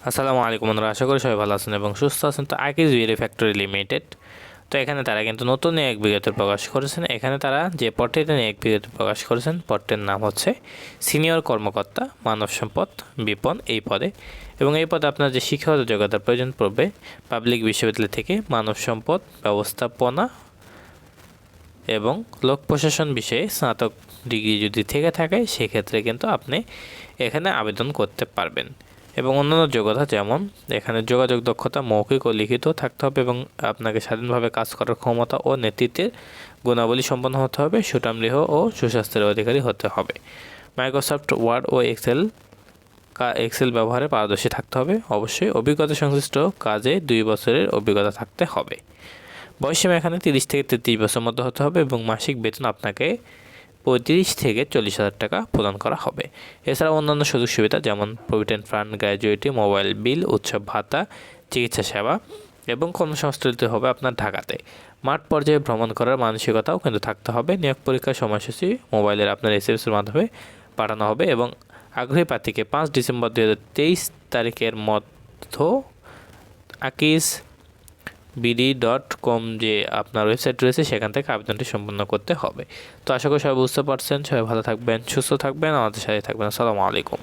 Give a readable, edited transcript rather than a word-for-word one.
আসসালামু আলাইকুম বন্ধুরা, আশা করি সবাই ভালো আছেন এবং সুস্থ আছেন। তো আকিজ বিরি ফ্যাক্টরি লিমিটেড, তো এখানে তারা কিন্তু নতুন এক বিজ্ঞপ্তি প্রকাশ করেছেন। এখানে তারা যে পদটিতে এক বিজ্ঞপ্তি প্রকাশ করেছেন, পদটির নাম হচ্ছে সিনিয়র কর্মকর্তা মানব সম্পদ বিপণন এই পদে। এবং এই পদে আপনার যে শিক্ষাগত যোগ্যতার প্রয়োজন পড়বে পাবলিক বিশ্ববিদ্যালয় থেকে মানব সম্পদ ব্যবস্থাপনা এবং লোক প্রশাসন বিষয়ে স্নাতক ডিগ্রি যদি থেকে থাকে সেক্ষেত্রে কিন্তু আপনি এখানে আবেদন করতে পারবেন। এবং অন্যান্য যোগ্যতা যেমন এখানে যোগাযোগ দক্ষতা মৌখিক ও লিখিত থাকতে হবে এবং আপনাকে স্বাধীনভাবে কাজ করার ক্ষমতা ও নেতৃত্বের গুণাবলী সম্পন্ন হতে হবে, সুঠামদেহ ও সুস্বাস্থ্যের অধিকারী হতে হবে। মাইক্রোসফট ওয়ার্ড ও এক্সেল ব্যবহারে পারদর্শী থাকতে হবে। অবশ্যই অভিজ্ঞতা সংশ্লিষ্ট কাজে 2 বছরের অভিজ্ঞতা থাকতে হবে। বয়সসীমা এখানে 30 থেকে 33 বছর মধ্যে হতে হবে এবং মাসিক বেতন আপনাকে 35 থেকে 40,000 টাকা প্রদান করা হবে। এছাড়াও অন্যান্য সুযোগ সুবিধা যেমন provident fund, gratuity, mobile bill, উৎসব ভাতা, চিকিৎসা সেবা এবং কর্মসংস্থান হবে আপনার ঢাকাতে। মাঠ পর্যায়ে ভ্রমণ করার মানসিকতাও কিন্তু থাকতে হবে। নিয়োগ পরীক্ষার সময়সূচি মোবাইলের আপনার SMS-এর মাধ্যমে পাঠানো হবে এবং আগ্রহী প্রার্থীকে 5 ডিসেম্বর 2023 তারিখের মধ্যে আকিজ biri.com যে আপনার ওয়েবসাইট রয়েছে সেখান থেকে আবেদনটি সম্পন্ন করতে হবে। তো আশা করি সবাই বুঝতে পারছেন। সবাই ভালো থাকবেন, সুস্থ থাকবেন, আমাদের সাথে থাকবেন। আসসালামু আলাইকুম।